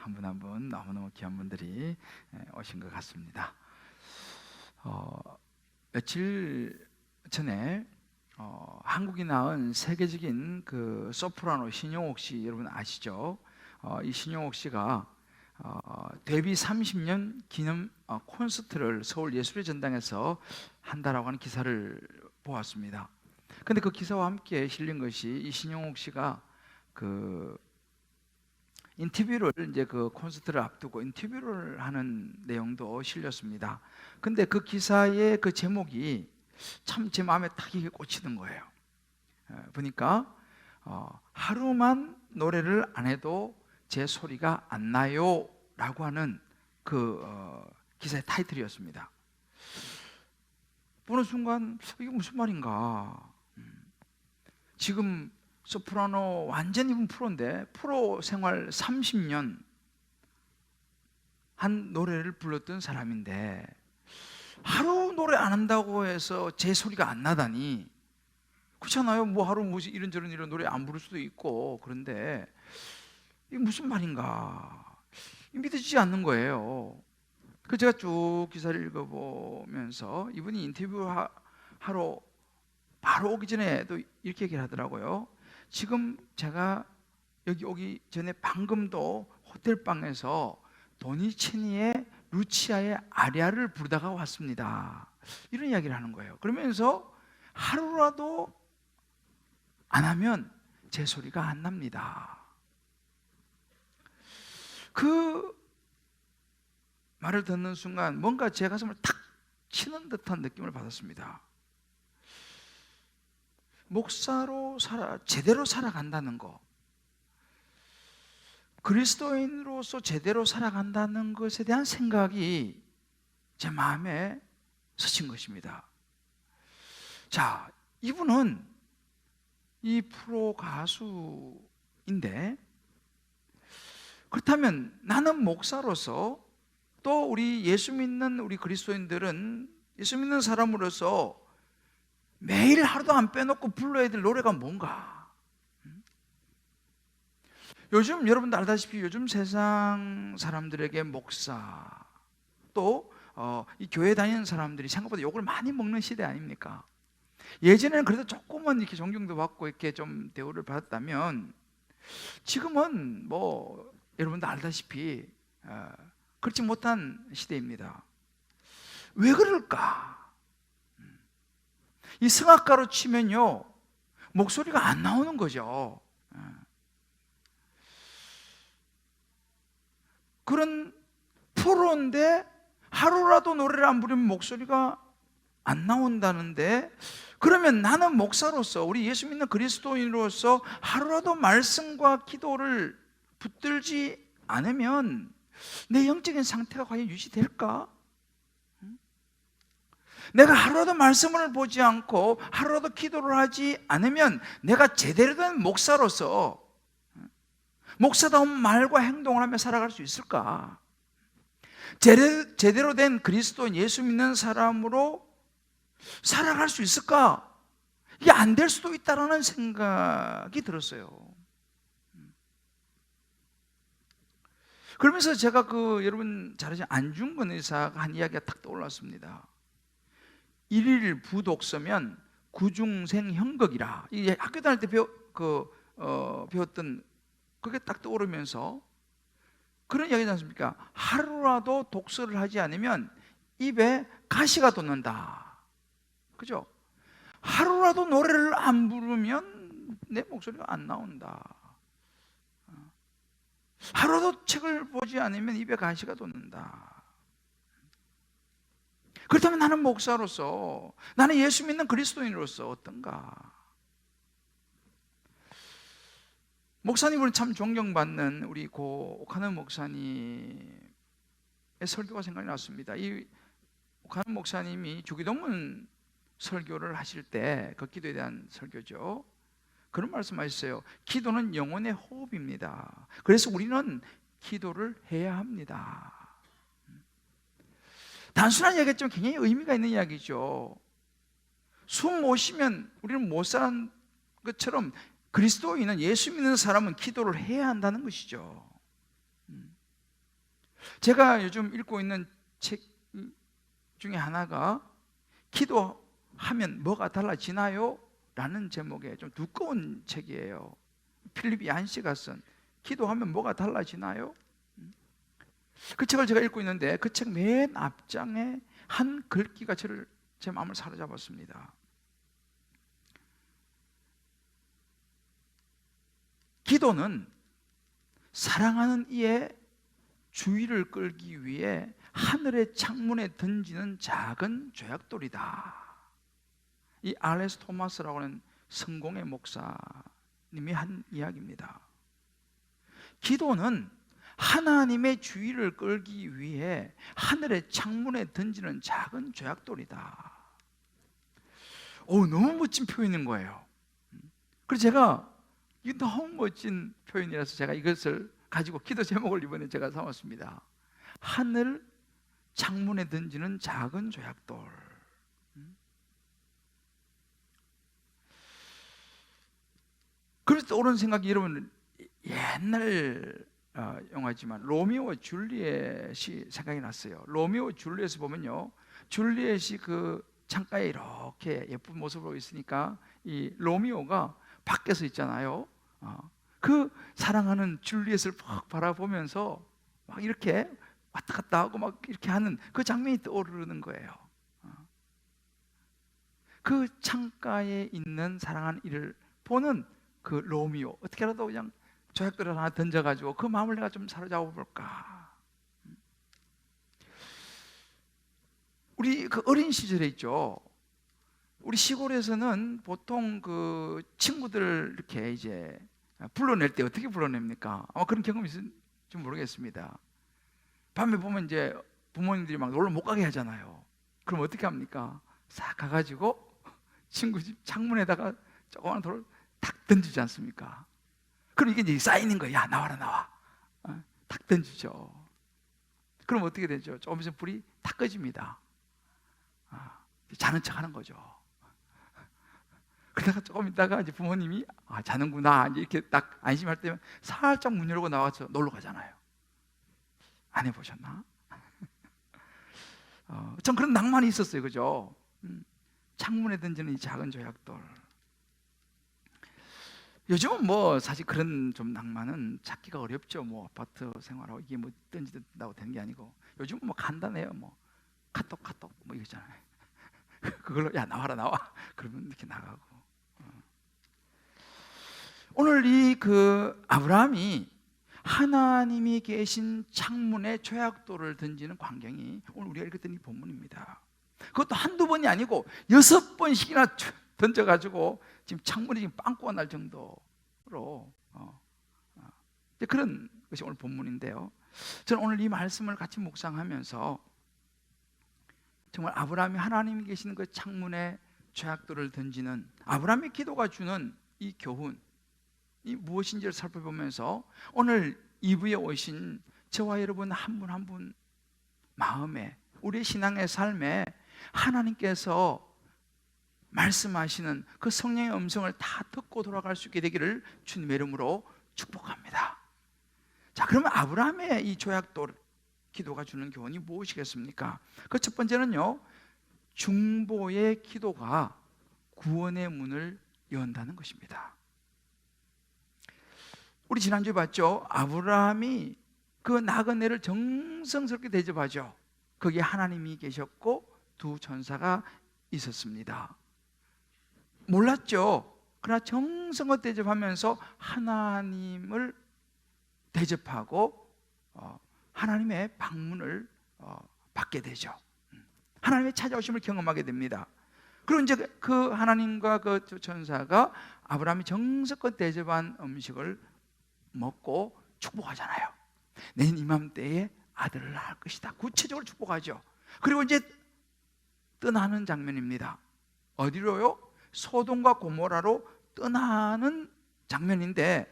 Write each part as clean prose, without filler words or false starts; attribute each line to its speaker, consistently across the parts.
Speaker 1: 한 분 한 분 너무너무 귀한 분들이 오신 것 같습니다. 며칠 전에 한국이 낳은 세계적인 그 소프라노 신용옥 씨 여러분 아시죠? 이 신용옥 씨가 데뷔 30년 기념 콘서트를 서울 예술의 전당에서 한다라고 하는 기사를 보았습니다. 근데 그 기사와 함께 실린 것이 이 신용옥 씨가 그 인터뷰를 이제 그 콘서트를 앞두고 인터뷰를 하는 내용도 실렸습니다. 근데 그 기사의 그 제목이 참 제 마음에 딱 이게 꽂히는 거예요. 보니까 하루만 노래를 안 해도 제 소리가 안 나요 라고 하는 그 기사의 타이틀이었습니다. 보는 순간 이게 무슨 말인가. 지금 소프라노 완전히 프로인데 프로 생활 30년 한 노래를 불렀던 사람인데 하루 노래 안 한다고 해서 제 소리가 안 나다니, 그렇잖아요. 뭐 하루 뭐 이런저런 이런 노래 안 부를 수도 있고. 그런데 이게 무슨 말인가 믿어지지 않는 거예요. 그 제가 쭉 기사를 읽어보면서 이분이 인터뷰하러 바로 오기 전에도 이렇게 얘기를 하더라고요. 지금 제가 여기 오기 전에 방금도 호텔방에서 도니체니의 루치아의 아리아를 부르다가 왔습니다. 이런 이야기를 하는 거예요. 그러면서 하루라도 안 하면 제 소리가 안 납니다. 그 말을 듣는 순간 뭔가 제 가슴을 탁 치는 듯한 느낌을 받았습니다. 목사로 제대로 살아간다는 거, 그리스도인으로서 제대로 살아간다는 것에 대한 생각이 제 마음에 스친 것입니다. 자, 이분은 이 프로 가수인데, 그렇다면 나는 목사로서, 또 우리 예수 믿는 우리 그리스도인들은 예수 믿는 사람으로서 매일 하루도 안 빼놓고 불러야 될 노래가 뭔가? 요즘 여러분도 알다시피 요즘 세상 사람들에게 목사, 또 이 교회 다니는 사람들이 생각보다 욕을 많이 먹는 시대 아닙니까? 예전에는 그래도 조금은 이렇게 존경도 받고 이렇게 좀 대우를 받았다면, 지금은 뭐 여러분도 알다시피 그렇지 못한 시대입니다. 왜 그럴까? 이 성악가로 치면요, 목소리가 안 나오는 거죠. 그런 프로인데 하루라도 노래를 안 부르면 목소리가 안 나온다는데, 그러면 나는 목사로서, 우리 예수 믿는 그리스도인으로서 하루라도 말씀과 기도를 붙들지 않으면 내 영적인 상태가 과연 유지될까? 내가 하루라도 말씀을 보지 않고 하루라도 기도를 하지 않으면 내가 제대로 된 목사로서 목사다운 말과 행동을 하며 살아갈 수 있을까? 제대로 된 그리스도인, 예수 믿는 사람으로 살아갈 수 있을까? 이게 안 될 수도 있다는 생각이 들었어요. 그러면서 제가 여러분 잘 아시는 안중근 의사가 한 이야기가 딱 떠올랐습니다. 일일 부독서면 구중생 형극이라. 이 학교 다닐 때 배웠던 그게 딱 떠오르면서 그런 이야기지 않습니까? 하루라도 독서를 하지 않으면 입에 가시가 돋는다. 그죠? 하루라도 노래를 안 부르면 내 목소리가 안 나온다. 하루라도 책을 보지 않으면 입에 가시가 돋는다. 그렇다면 나는 목사로서, 나는 예수 믿는 그리스도인으로서 어떤가? 목사님을 참 존경받는 우리 고 옥하는 목사님의 설교가 생각이 났습니다. 이 옥하는 목사님이 주기도문 설교를 하실 때, 그 기도에 대한 설교죠, 그런 말씀하셨어요. 기도는 영혼의 호흡입니다. 그래서 우리는 기도를 해야 합니다. 단순한 이야기였지만 굉장히 의미가 있는 이야기죠. 숨 못 쉬면 우리는 못 사는 것처럼 그리스도인은, 예수 믿는 사람은 기도를 해야 한다는 것이죠. 제가 요즘 읽고 있는 책 중에 하나가 기도하면 뭐가 달라지나요? 라는 제목의 좀 두꺼운 책이에요. 필립 얀시가 쓴 기도하면 뭐가 달라지나요? 그 책을 제가 읽고 있는데 그 책 맨 앞장에 한 글귀가 제 마음을 사로잡았습니다. 기도는 사랑하는 이의 주의를 끌기 위해 하늘의 창문에 던지는 작은 조약돌이다. 이 알레스 토마스라고 하는 성공의 목사님이 한 이야기입니다. 기도는 하나님의 주의를 끌기 위해 하늘의 창문에 던지는 작은 조약돌이다. 너무 멋진 표현인 거예요. 그래서 제가 이게 너무 멋진 표현이라서 제가 이것을 가지고 기도 제목을 이번에 제가 삼았습니다. 하늘 창문에 던지는 작은 조약돌. 그래서 떠오르는 생각이, 여러분, 옛날 영화지만 로미오 줄리엣이 생각이 났어요. 로미오 줄리엣을 보면요, 줄리엣이 그 창가에 이렇게 예쁜 모습으로 있으니까 이 로미오가 밖에서 있잖아요. 그 사랑하는 줄리엣을 막 바라보면서 막 이렇게 왔다 갔다 하고 막 이렇게 하는 그 장면이 떠오르는 거예요. 그 창가에 있는 사랑하는 이를 보는 그 로미오, 어떻게라도 그냥 조약돌을 하나 던져가지고 그 마음을 내가 좀 사로잡아 볼까. 우리 그 어린 시절에 있죠, 우리 시골에서는 보통 그 친구들을 이렇게 이제 불러낼 때 어떻게 불러냅니까? 아마 그런 경험이 있을지 모르겠습니다. 밤에 보면 이제 부모님들이 막 놀러 못 가게 하잖아요. 그럼 어떻게 합니까? 싹 가가지고 친구 집 창문에다가 조그만 돌을 탁 던지지 않습니까? 그럼 이게 이제 쌓이는 거예요. 야, 나와라, 나와. 탁 던지죠. 그럼 어떻게 되죠? 조금 있으면 불이 탁 꺼집니다. 자는 척 하는 거죠. 그러다가 조금 있다가 이제 부모님이 자는구나 이제 이렇게 딱 안심할 때면 살짝 문 열고 나와서 놀러 가잖아요. 안 해보셨나? 전 그런 낭만이 있었어요. 그죠? 창문에 던지는 이 작은 조약돌. 요즘은 뭐 사실 그런 좀 낭만은 찾기가 어렵죠. 뭐 아파트 생활하고 이게 뭐 던진다고 되는 게 아니고, 요즘은 뭐 간단해요. 뭐 카톡 뭐 이거잖아요. 그걸로 야, 나와라, 나와. 그러면 이렇게 나가고. 오늘 이 그 아브라함이 하나님이 계신 창문에 조약돌을 던지는 광경이 오늘 우리가 읽었던 이 본문입니다. 그것도 한두 번이 아니고 6번씩이나 던져가지고 지금 창문이 지금 빵꾸가 날 정도로 그런 것이 오늘 본문인데요. 저는 오늘 이 말씀을 같이 묵상하면서 정말 아브라함이 하나님이 계시는 그 창문에 조약돌을 던지는 아브라함의 기도가 주는 이 교훈, 이 무엇인지를 살펴보면서 오늘 2부에 오신 저와 여러분 한 분 한 분 마음에, 우리 신앙의 삶에 하나님께서 말씀하시는 그 성령의 음성을 다 듣고 돌아갈 수 있게 되기를 주님의 이름으로 축복합니다. 자, 그러면 아브라함의 이 조약돌 기도가 주는 교훈이 무엇이겠습니까? 그 첫 번째는요, 중보의 기도가 구원의 문을 연다는 것입니다. 우리 지난주에 봤죠? 아브라함이 그 나그네를 정성스럽게 대접하죠. 거기에 하나님이 계셨고 두 천사가 있었습니다. 몰랐죠. 그러나 정성껏 대접하면서 하나님을 대접하고 하나님의 방문을 받게 되죠. 하나님의 찾아오심을 경험하게 됩니다. 그리고 이제 그 하나님과 그 천사가 아브라함이 정성껏 대접한 음식을 먹고 축복하잖아요. 내년 이맘때에 아들을 낳을 것이다. 구체적으로 축복하죠. 그리고 이제 떠나는 장면입니다. 어디로요? 소돔과 고모라로 떠나는 장면인데,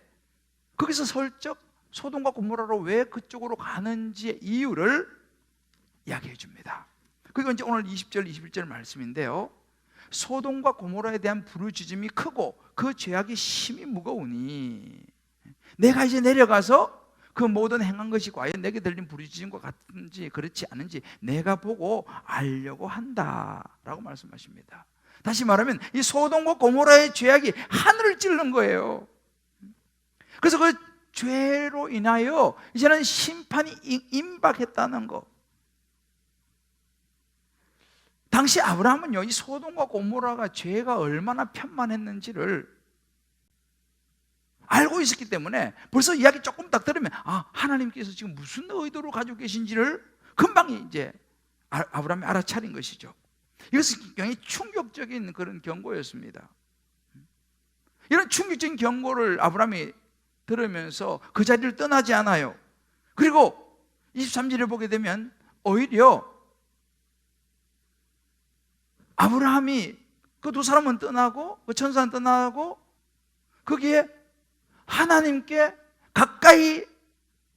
Speaker 1: 거기서 슬쩍 소돔과 고모라로 왜 그쪽으로 가는지의 이유를 이야기해 줍니다. 그리고 이제 오늘 20절 21절 말씀인데요, 소돔과 고모라에 대한 부르짖음이 크고 그 죄악이 심히 무거우니 내가 이제 내려가서 그 모든 행한 것이 과연 내게 들린 부르짖음과 같은지 그렇지 않은지 내가 보고 알려고 한다라고 말씀하십니다. 다시 말하면 이 소돔과 고모라의 죄악이 하늘을 찌르는 거예요. 그래서 그 죄로 인하여 이제는 심판이 임박했다는 거. 당시 아브라함은요, 이 소돔과 고모라가 죄가 얼마나 편만했는지를 알고 있었기 때문에 벌써 이야기 조금 딱 들으면 하나님께서 지금 무슨 의도로 가지고 계신지를 금방 이제 아브라함이 알아차린 것이죠. 이것은 굉장히 충격적인 그런 경고였습니다. 이런 충격적인 경고를 아브라함이 들으면서 그 자리를 떠나지 않아요. 그리고 23절에 보게 되면 오히려 아브라함이 그 두 사람은 떠나고 그 천사는 떠나고 거기에 하나님께 가까이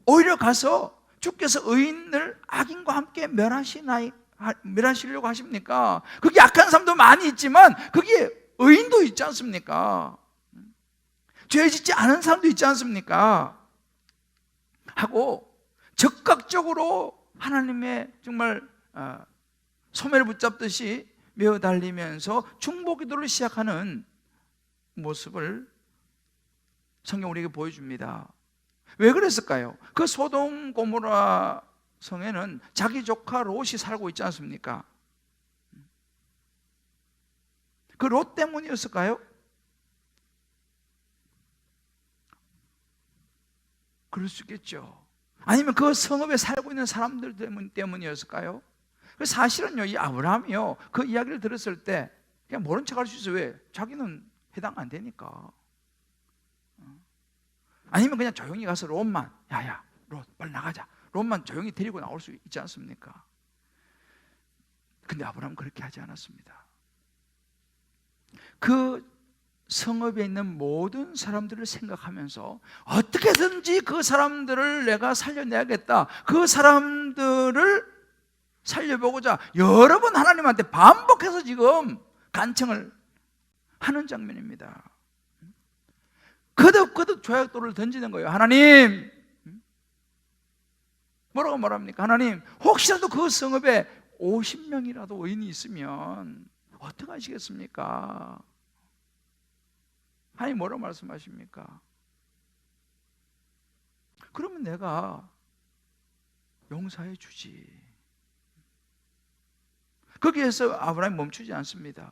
Speaker 1: 오히려 가서 주께서 의인을 악인과 함께 멸하시려고 하십니까? 거기 악한 사람도 많이 있지만 거기에 의인도 있지 않습니까? 죄 짓지 않은 사람도 있지 않습니까? 하고 적극적으로 하나님의 정말 소매를 붙잡듯이 메어 달리면서 중보기도를 시작하는 모습을 성경 우리에게 보여줍니다. 왜 그랬을까요? 그 소돔 고모라 성에는 자기 조카 롯이 살고 있지 않습니까? 그 롯 때문이었을까요? 그럴 수 있겠죠. 아니면 그 성읍에 살고 있는 사람들 때문이었을까요? 사실은요, 이 아브라함이요, 그 이야기를 들었을 때 그냥 모른 척 할 수 있어요. 왜? 자기는 해당 안 되니까. 아니면 그냥 조용히 가서 롯만, 야야 롯 빨리 나가자, 롯만 조용히 데리고 나올 수 있지 않습니까? 근데 아브라함은 그렇게 하지 않았습니다. 그 성읍에 있는 모든 사람들을 생각하면서 어떻게든지 그 사람들을 내가 살려내야겠다, 그 사람들을 살려보고자 여러 번 하나님한테 반복해서 지금 간청을 하는 장면입니다. 거듭거듭 조약돌을 던지는 거예요. 하나님, 뭐라고 말합니까? 하나님, 혹시라도 그 성읍에 50명이라도 의인이 있으면 어떻게 하시겠습니까? 하나님 뭐라고 말씀하십니까? 그러면 내가 용서해 주지. 거기에서 아브라함이 멈추지 않습니다.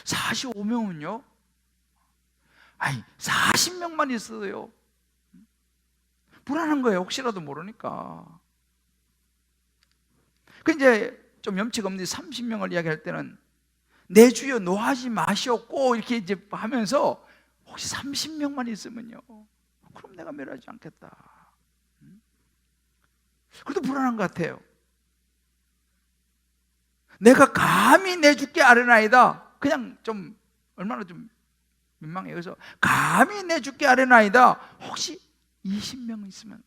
Speaker 1: 45명은요, 40명만 있어도요 불안한 거예요. 혹시라도 모르니까. 그 이제 좀 염치가 없는 30명을 이야기할 때는 내 주여 노하지 마시옵고 이렇게 이제 하면서 혹시 30명만 있으면요, 그럼 내가 멸하지 않겠다. 그래도 불안한 것 같아요. 내가 감히 내 주께 아뢰나이다. 그냥 좀 얼마나 좀 민망해요. 그래서 감히 내 주께 아뢰나이다. 혹시 20명 있으면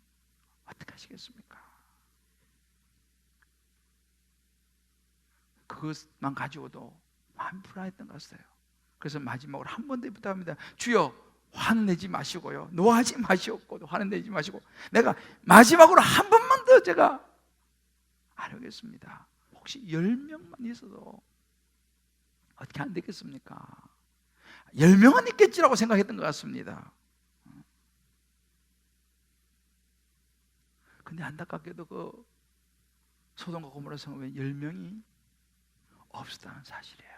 Speaker 1: 어떻게 하시겠습니까? 그것만 가지고도 마음이 불안했던 것 같아요. 그래서 마지막으로 한 번 더 부탁합니다. 주여, 화는 내지 마시고요, 노하지 마시옵고도 화는 내지 마시고 내가 마지막으로 한 번만 더 제가 아뢰겠습니다. 혹시 10명만 있어도 어떻게 안 되겠습니까? 10명은 있겠지라고 생각했던 것 같습니다. 근데 안타깝게도 그 소돔과 고모라 성읍에 10명이 없었다는 사실이에요.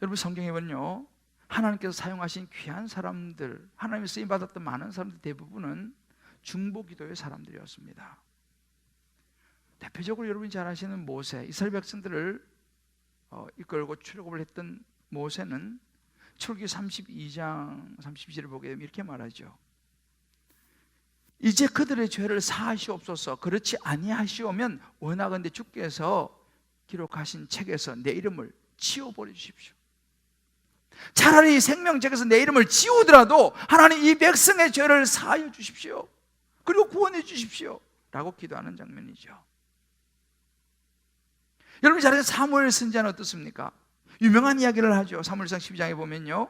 Speaker 1: 여러분, 성경에 보면요, 하나님께서 사용하신 귀한 사람들, 하나님이 쓰임받았던 많은 사람들 대부분은 중보기도의 사람들이었습니다. 대표적으로 여러분이 잘 아시는 모세, 이스라엘 백성들을 이끌고 출애굽을 했던 모세는 출애굽기 32장 32절을 보게 되면 이렇게 말하죠. 이제 그들의 죄를 사하시옵소서. 그렇지 아니하시오면 원하건대 주께서 기록하신 책에서 내 이름을 지워버려 주십시오. 차라리 생명책에서 내 이름을 지우더라도 하나님 이 백성의 죄를 사하여 주십시오. 그리고 구원해 주십시오 라고 기도하는 장면이죠. 여러분 잘 아시는 사무엘 선지자는 어떻습니까? 유명한 이야기를 하죠. 사무엘상 12장에 보면요,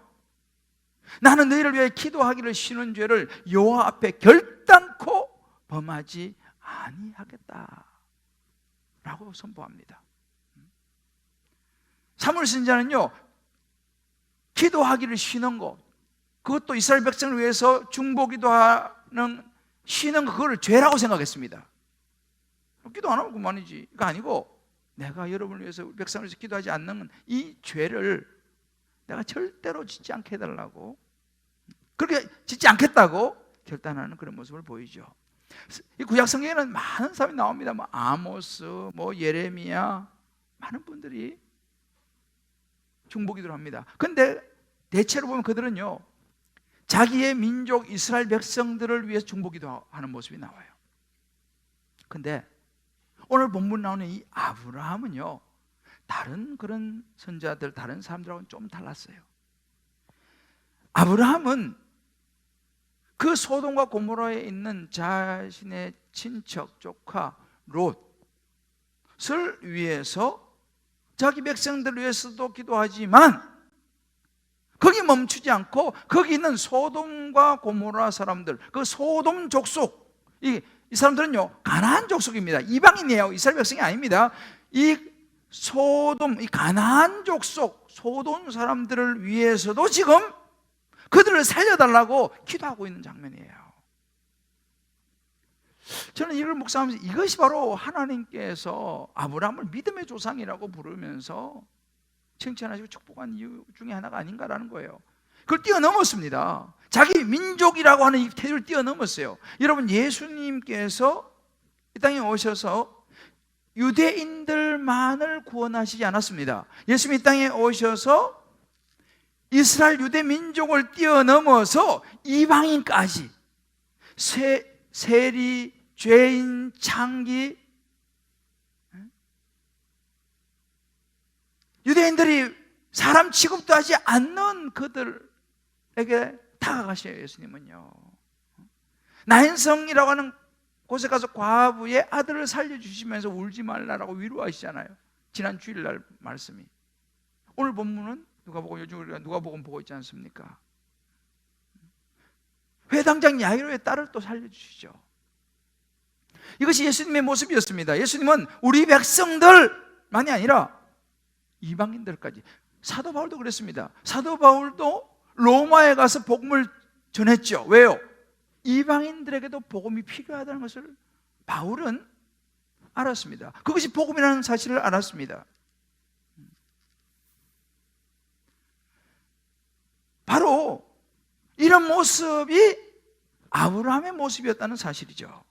Speaker 1: 나는 너희를 위해 기도하기를 쉬는 죄를 여호와 앞에 결단코 범하지 아니하겠다 라고 선포합니다. 사무엘 선지자는요, 기도하기를 쉬는 것, 그것도 이스라엘 백성을 위해서 중보기도하는 쉬는 것, 그걸 죄라고 생각했습니다. 기도 안 하면 그만이지. 그거 아니고 내가 여러분을 위해서 백성을 위해서 기도하지 않는 이 죄를 내가 절대로 짓지 않게 해달라고, 그렇게 짓지 않겠다고 결단하는 그런 모습을 보이죠. 이 구약 성경에는 많은 사람이 나옵니다. 뭐 아모스, 뭐 예레미야, 많은 분들이 중보기도를 합니다. 그런데 대체로 보면 그들은요, 자기의 민족 이스라엘 백성들을 위해서 중보기도하는 모습이 나와요. 근데 오늘 본문 나오는 이 아브라함은요, 다른 그런 선자들, 다른 사람들하고는 좀 달랐어요. 아브라함은 그 소돔과 고모라에 있는 자신의 친척, 조카 롯을 위해서 자기 백성들을 위해서도 기도하지만 거기 멈추지 않고 거기 있는 소돔과 고모라 사람들, 그 소돔 족속, 이 사람들은요 가나안 족속입니다. 이방인이에요. 이스라엘 백성이 아닙니다. 이 소돔, 이 가나안 족속 소돔 사람들을 위해서도 지금 그들을 살려달라고 기도하고 있는 장면이에요. 저는 이걸 묵상하면서 이것이 바로 하나님께서 아브라함을 믿음의 조상이라고 부르면서 칭찬하시고 축복한 이유 중에 하나가 아닌가라는 거예요. 그걸 뛰어넘었습니다. 자기 민족이라고 하는 이 태도를 뛰어넘었어요. 여러분, 예수님께서 이 땅에 오셔서 유대인들만을 구원하시지 않았습니다. 예수님이 이 땅에 오셔서 이스라엘 유대 민족을 뛰어넘어서 이방인까지, 세리, 죄인, 창기, 유대인들이 사람 취급도 하지 않는 그들에게 다가가셔요. 예수님은요, 나인성이라고 하는 곳에 가서 과부의 아들을 살려주시면서 울지 말라라고 위로하시잖아요. 지난 주일날 말씀이. 오늘 본문은 누가복음, 요즘 우리가 누가복음 보고 있지 않습니까? 회당장 야이로의 딸을 또 살려주시죠. 이것이 예수님의 모습이었습니다. 예수님은 우리 백성들만이 아니라 이방인들까지. 사도 바울도 그랬습니다. 사도 바울도 로마에 가서 복음을 전했죠. 왜요? 이방인들에게도 복음이 필요하다는 것을 바울은 알았습니다. 그것이 복음이라는 사실을 알았습니다. 바로 이런 모습이 아브라함의 모습이었다는 사실이죠.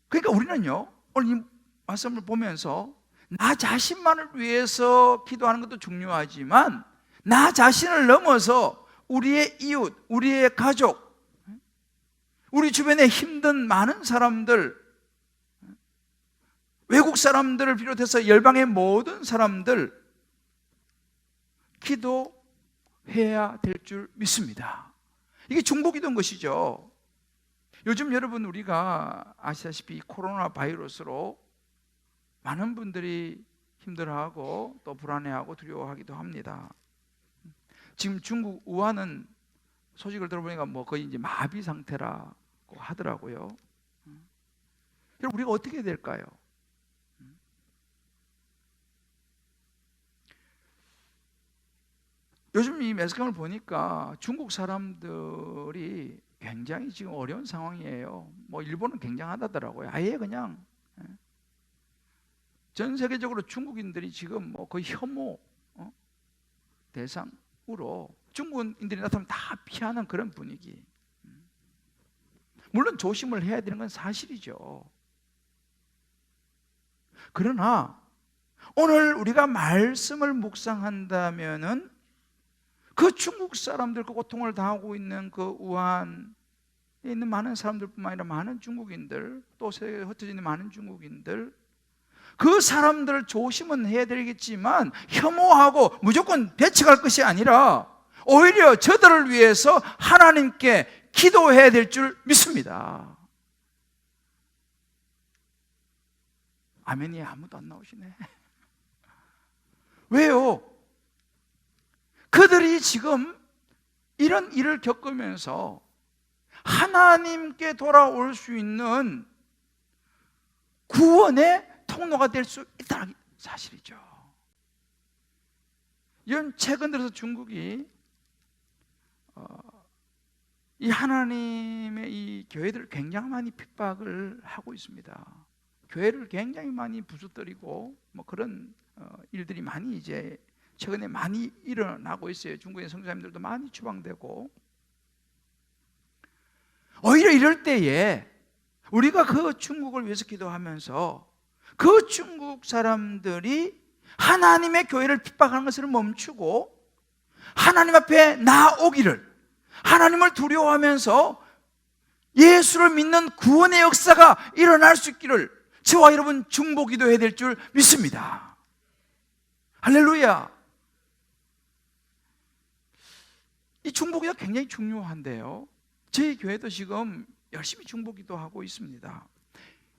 Speaker 1: 그러니까 우리는요, 오늘 이 말씀을 보면서 나 자신만을 위해서 기도하는 것도 중요하지만 나 자신을 넘어서 우리의 이웃, 우리의 가족, 우리 주변에 힘든 많은 사람들, 외국 사람들을 비롯해서 열방의 모든 사람들 기도해야 될 줄 믿습니다. 이게 중보기도인 것이죠. 요즘 여러분, 우리가 아시다시피 코로나 바이러스로 많은 분들이 힘들어하고 또 불안해하고 두려워하기도 합니다. 지금 중국 우한은 소식을 들어보니까 뭐 거의 이제 마비 상태라고 하더라고요. 여러분, 우리가 어떻게 해야 될까요? 요즘 이 매스컴을 보니까 중국 사람들이 굉장히 지금 어려운 상황이에요. 뭐 일본은 굉장하다더라고요. 아예 그냥 전 세계적으로 중국인들이 지금 뭐 거의 혐오 대상으로 중국인들이 나타나면 다 피하는 그런 분위기. 물론 조심을 해야 되는 건 사실이죠. 그러나 오늘 우리가 말씀을 묵상한다면은 그 중국 사람들, 그 고통을 당하고 있는 그 우한에 있는 많은 사람들뿐만 아니라 많은 중국인들, 또 세계에 흩어져 있는 많은 중국인들, 그 사람들을 조심은 해야 되겠지만 혐오하고 무조건 배척할 것이 아니라 오히려 저들을 위해서 하나님께 기도해야 될 줄 믿습니다. 아멘이 아무도 안 나오시네. 왜요? 그들이 지금 이런 일을 겪으면서 하나님께 돌아올 수 있는 구원의 통로가 될 수 있다는 사실이죠. 이런 최근 들어서 중국이 이 하나님의 이 교회들을 굉장히 많이 핍박을 하고 있습니다. 교회를 굉장히 많이 부수뜨리고 뭐 그런 일들이 많이 이제 최근에 많이 일어나고 있어요. 중국의 선교사님들도 많이 추방되고. 오히려 이럴 때에 우리가 그 중국을 위해서 기도하면서 그 중국 사람들이 하나님의 교회를 핍박하는 것을 멈추고 하나님 앞에 나오기를, 하나님을 두려워하면서 예수를 믿는 구원의 역사가 일어날 수 있기를 저와 여러분 중보기도해야 될 줄 믿습니다. 할렐루야. 이 중보기도 굉장히 중요한데요, 저희 교회도 지금 열심히 중보기도하고 있습니다.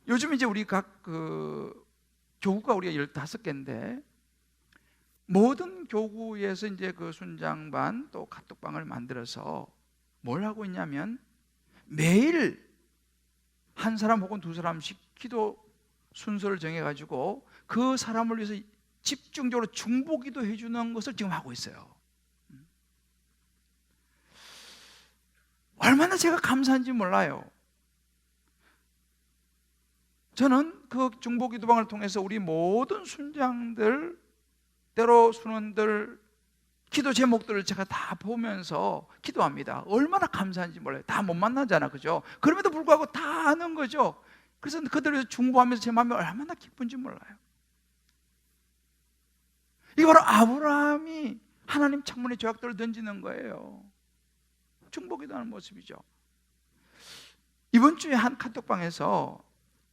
Speaker 1: 요즘 이제 우리 각 교구가 우리가 15개인데 모든 교구에서 이제 그 순장반 또 카톡방을 만들어서 뭘 하고 있냐면 매일 한 사람 혹은 두 사람씩 기도 순서를 정해가지고 그 사람을 위해서 집중적으로 중보기도 해주는 것을 지금 하고 있어요. 얼마나 제가 감사한지 몰라요. 저는 그 중보기도방을 통해서 우리 모든 순장들, 때로 순원들 기도 제목들을 제가 다 보면서 기도합니다. 얼마나 감사한지 몰라요. 다 못 만나잖아, 그죠? 그럼에도 불구하고 다 아는 거죠. 그래서 그들을 중보하면서 제 마음이 얼마나 기쁜지 몰라요. 이게 바로 아브라함이 하나님 창문에 조약돌을 던지는 거예요. 중보기도하는 모습이죠. 이번 주에 한 카톡방에서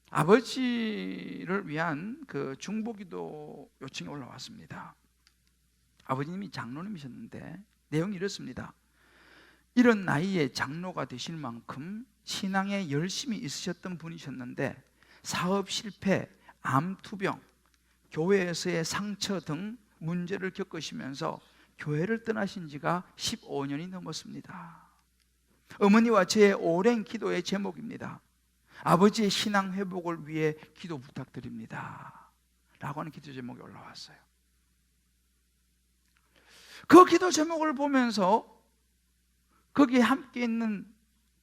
Speaker 1: 아버지를 위한 그 중보기도 요청이 올라왔습니다. 아버님이 장로님이셨는데 내용이 이렇습니다. 이런 나이에 장로가 되실 만큼 신앙에 열심히 있으셨던 분이셨는데 사업 실패, 암투병, 교회에서의 상처 등 문제를 겪으시면서 교회를 떠나신 지가 15년이 넘었습니다. 어머니와 제 오랜 기도의 제목입니다. 아버지의 신앙 회복을 위해 기도 부탁드립니다 라고 하는 기도 제목이 올라왔어요. 그 기도 제목을 보면서 거기에 함께 있는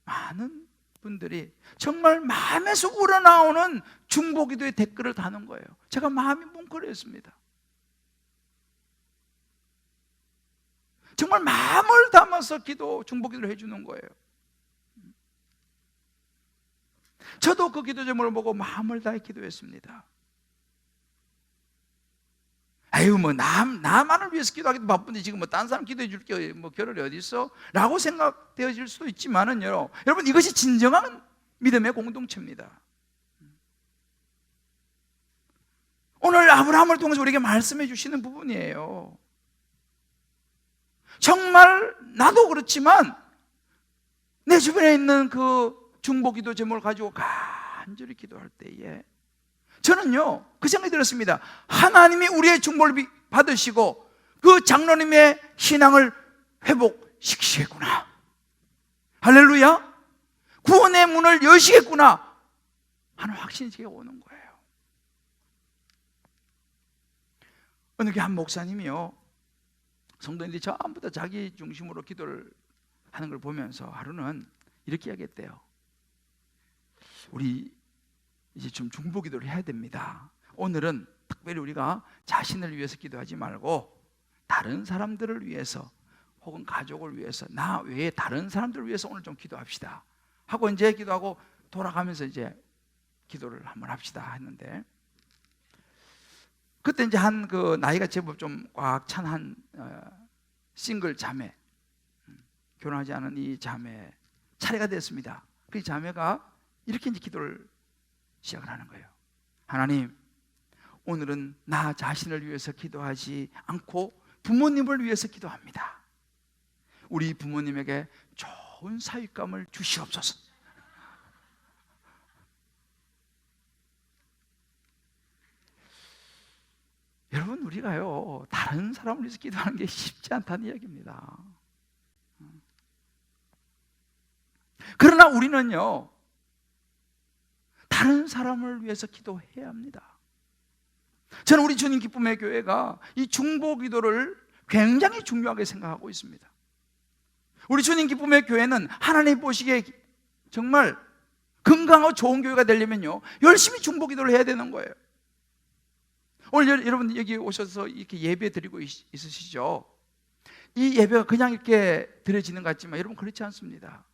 Speaker 1: 많은 분들이 정말 마음에서 우러나오는 중보기도의 댓글을 다는 거예요. 제가 마음이 뭉클했습니다. 정말 마음을 담아서 중보기도를 해주는 거예요. 저도 그 기도 제목을 보고 마음을 다해 기도했습니다. 아유, 뭐 나만을 위해서 기도하기도 바쁜데 지금 뭐 딴 사람 기도해 줄게 뭐 겨를이 어디 있어? 라고 생각되어질 수도 있지만은요, 여러분 이것이 진정한 믿음의 공동체입니다. 오늘 아브라함을 통해서 우리에게 말씀해 주시는 부분이에요. 정말 나도 그렇지만 내 주변에 있는 그 중보기도 제목을 가지고 간절히 기도할 때에 저는요 그 생각이 들었습니다. 하나님이 우리의 중보를 받으시고 그 장로님의 신앙을 회복시키시겠구나, 할렐루야, 구원의 문을 여시겠구나 하는 확신이 제게 오는 거예요. 어느 게 한 목사님이요, 성도인들이 전부 다 자기 중심으로 기도를 하는 걸 보면서 하루는 이렇게 이야기했대요. 우리 이제 좀 중보기도를 해야 됩니다. 오늘은 특별히 우리가 자신을 위해서 기도하지 말고 다른 사람들을 위해서 혹은 가족을 위해서, 나 외에 다른 사람들을 위해서 오늘 좀 기도합시다 하고 이제 기도하고 돌아가면서 이제 기도를 한번 합시다 했는데, 그때 이제 한 그 나이가 제법 좀 꽉 찬 한 싱글 자매, 결혼하지 않은 이 자매 차례가 됐습니다. 그 자매가 이렇게 이제 기도를 시작을 하는 거예요. 하나님, 오늘은 나 자신을 위해서 기도하지 않고 부모님을 위해서 기도합니다. 우리 부모님에게 좋은 사윗감을 주시옵소서. 여러분, 우리가요 다른 사람을 위해서 기도하는 게 쉽지 않다는 이야기입니다. 그러나 우리는요 다른 사람을 위해서 기도해야 합니다. 저는 우리 주님 기쁨의 교회가 이 중보 기도를 굉장히 중요하게 생각하고 있습니다. 우리 주님 기쁨의 교회는 하나님 보시기에 정말 건강하고 좋은 교회가 되려면요 열심히 중보 기도를 해야 되는 거예요. 오늘 여러분 여기 오셔서 이렇게 예배 드리고 있으시죠? 이 예배가 그냥 이렇게 드려지는 것 같지만 여러분 그렇지 않습니다.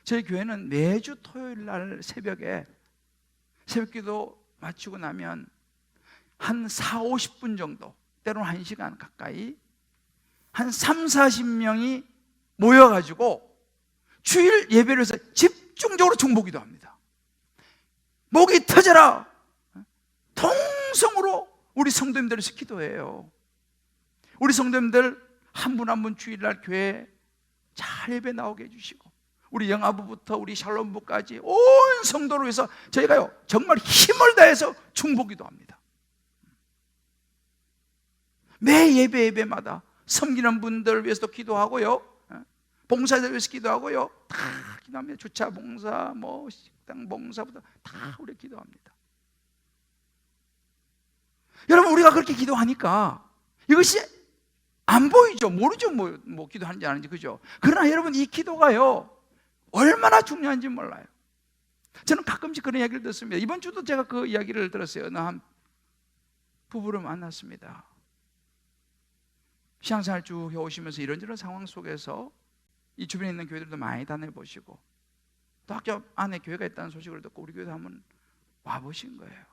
Speaker 1: 저희 교회는 매주 토요일 날 새벽에 새벽기도 마치고 나면 한 4, 50분 정도, 때로는 1시간 가까이 한 3, 40명이 모여가지고 주일 예배를 해서 집중적으로 중보기도 합니다. 목이 터져라 통성으로 우리 성도님들에서 기도해요. 우리 성도님들 한 분 한 분 주일날 교회에 잘 예배 나오게 해주시고 우리 영아부부터 우리 샬롬부까지 온 성도를 위해서 저희가요 정말 힘을 다해서 중보기도 합니다. 매 예배마다 섬기는 분들 위해서도 기도하고요, 봉사자들 위해서 기도하고요, 다 기도합니다. 주차 봉사, 뭐 식당 봉사부터 다 우리 기도합니다. 여러분 우리가 그렇게 기도하니까 이것이 안 보이죠. 모르죠. 뭐 기도하는지 아닌지, 그죠? 그러나 여러분 이 기도가요 얼마나 중요한지 몰라요. 저는 가끔씩 그런 이야기를 듣습니다. 이번 주도 제가 그 이야기를 들었어요. 어느 한 부부를 만났습니다. 신앙생활 쭉 해오시면서 이런저런 상황 속에서 이 주변에 있는 교회들도 많이 다녀보시고 또 학교 안에 교회가 있다는 소식을 듣고 우리 교회도 한번 와보신 거예요.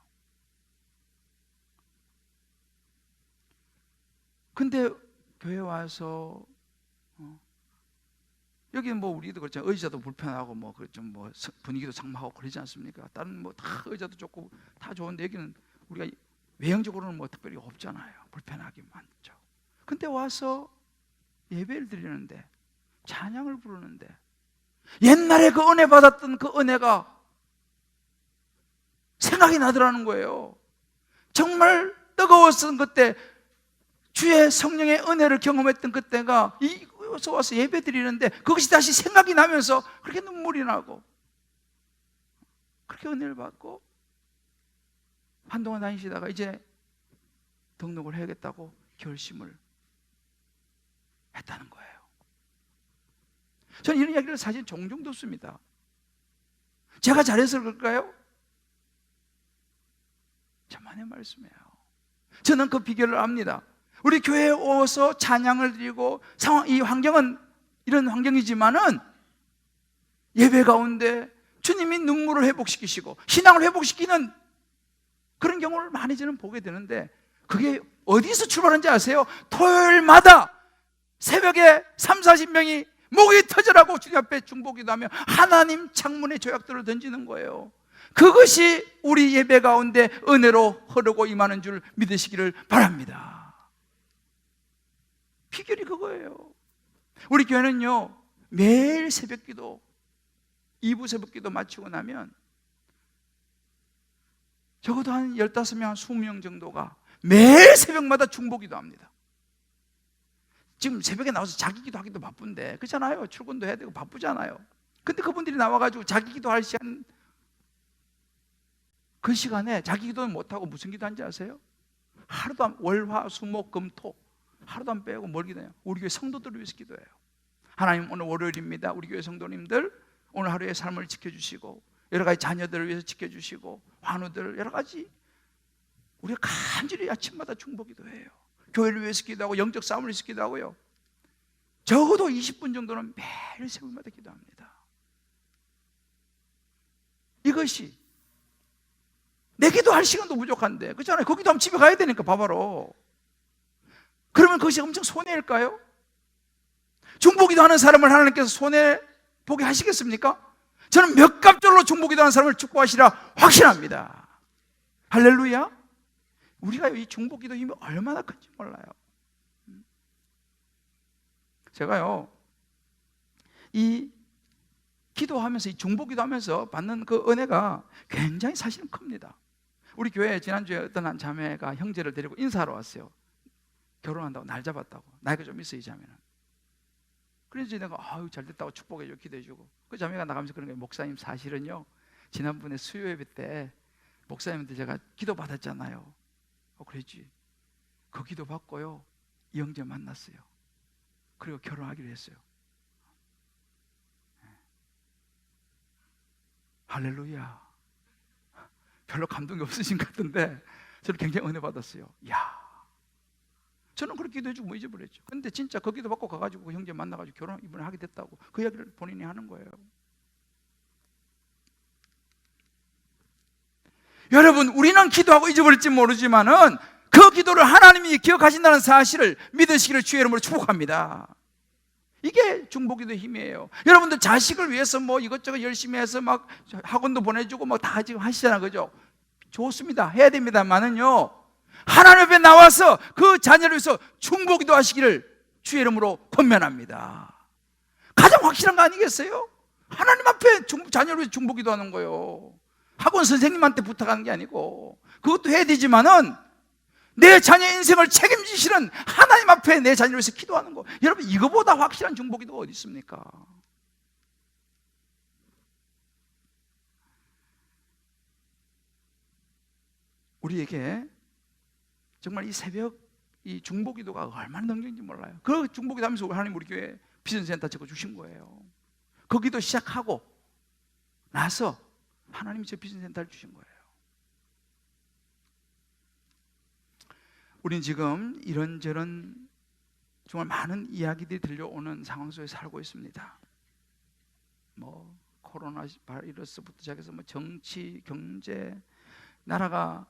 Speaker 1: 근데 교회 와서 여기는 뭐 우리도 그렇잖아요. 의자도 불편하고 뭐 좀 뭐 분위기도 장마하고 그러지 않습니까? 다른 뭐 다 의자도 좋고 다 좋은데 여기는 우리가 외형적으로는 뭐 특별히 없잖아요. 불편하기 많죠. 근데 와서 예배를 드리는데 찬양을 부르는데 옛날에 그 은혜 받았던 그 은혜가 생각이 나더라는 거예요. 정말 뜨거웠던 그때 주의 성령의 은혜를 경험했던 그때가 이곳에 와서 예배 드리는데 그것이 다시 생각이 나면서 그렇게 눈물이 나고 그렇게 은혜를 받고 한동안 다니시다가 이제 등록을 해야겠다고 결심을 했다는 거예요. 저는 이런 이야기를 사실 종종 듣습니다. 제가 잘해서 그럴까요? 저만의 말씀이에요. 저는 그 비결을 압니다. 우리 교회에 와서 찬양을 드리고 이 환경은 이런 환경이지만은 예배 가운데 주님이 눈물을 회복시키시고 신앙을 회복시키는 그런 경우를 많이 저는 보게 되는데 그게 어디서 출발하는지 아세요? 토요일마다 새벽에 3, 40명이 목이 터져라고 주님 앞에 중보기도 하며 하나님 창문에 조약들을 던지는 거예요. 그것이 우리 예배 가운데 은혜로 흐르고 임하는 줄 믿으시기를 바랍니다. 비결이 그거예요. 우리 교회는요 매일 새벽기도 2부 새벽기도 마치고 나면 적어도 한 15명, 한 20명 정도가 매일 새벽마다 중보기도 합니다. 지금 새벽에 나와서 자기 기도하기도 바쁜데 그렇잖아요. 출근도 해야 되고 바쁘잖아요. 근데 그분들이 나와가지고 자기 기도할 시간 그 시간에 자기 기도는 못하고 무슨 기도하는지 아세요? 하루도 안, 월화 수목 금토 하루도 안 빼고 뭘 기도해요? 우리 교회 성도들을 위해서 기도해요. 하나님 오늘 월요일입니다. 우리 교회 성도님들 오늘 하루의 삶을 지켜주시고 여러 가지 자녀들을 위해서 지켜주시고 환우들 여러 가지 우리가 간절히 아침마다 중보기도해요. 교회를 위해서 기도하고 영적 싸움을 위해서 기도하고요. 적어도 20분 정도는 매일 새벽마다 기도합니다. 이것이 내 기도할 시간도 부족한데 그렇잖아요. 거기도 하면 집에 가야 되니까 바바로. 그러면 그것이 엄청 손해일까요? 중보기도 하는 사람을 하나님께서 손해보게 하시겠습니까? 저는 몇 갑절로 중보기도 하는 사람을 축복하시라 확신합니다. 할렐루야. 우리가 이 중보기도 힘이 얼마나 큰지 몰라요. 제가요 이 기도하면서 이 중보기도 하면서 받는 그 은혜가 굉장히 사실은 큽니다. 우리 교회에 지난주에 어떤 한 자매가 형제를 데리고 인사하러 왔어요. 결혼한다고 날 잡았다고. 나이가 좀 있어 이 자매는. 그래서 내가 아유 잘 됐다고 축복해주고 기도해주고, 그 자매가 나가면서 그런 거예요. 목사님 사실은요 지난번에 수요 예배 때 목사님한테 제가 기도 받았잖아요. 그랬지. 그 기도 받고요 이 형제 만났어요. 그리고 결혼하기로 했어요. 할렐루야. 별로 감동이 없으신 것 같은데 저는 굉장히 은혜 받았어요. 야, 저는 그렇게 기도해주고 뭐 잊어버렸죠. 근데 진짜 그 기도 받고 가가지고 그 형제 만나가지고 결혼 이번에 하게 됐다고 그 이야기를 본인이 하는 거예요. 여러분, 우리는 기도하고 잊어버릴지 모르지만은 그 기도를 하나님이 기억하신다는 사실을 믿으시기를 주의 이름으로 축복합니다. 이게 중보기도의 힘이에요. 여러분들 자식을 위해서 뭐 이것저것 열심히 해서 막 학원도 보내주고 뭐 다 지금 하시잖아요, 그죠? 좋습니다. 해야 됩니다만은요, 하나님 앞에 나와서 그 자녀를 위해서 중보기도 하시기를 주의 이름으로 권면합니다. 가장 확실한 거 아니겠어요? 하나님 앞에 자녀를 위해서 중보기도 하는 거예요. 학원 선생님한테 부탁하는 게 아니고, 그것도 해야 되지만은 내 자녀 인생을 책임지시는 하나님 앞에 내 자녀를 위해서 기도하는 거, 여러분 이거보다 확실한 중보기도가 어디 있습니까? 우리에게 정말 이 새벽 이 중보기도가 얼마나 능력인지 몰라요. 그 중보기도 하면서 하나님 우리 교회 비전센터 적어 주신 거예요. 그 기도 시작하고 나서 하나님이 저 비전센터를 주신 거예요. 우린 지금 이런저런 정말 많은 이야기들이 들려오는 상황 속에 살고 있습니다. 뭐 코로나 바이러스부터 시작해서 뭐 정치, 경제, 나라가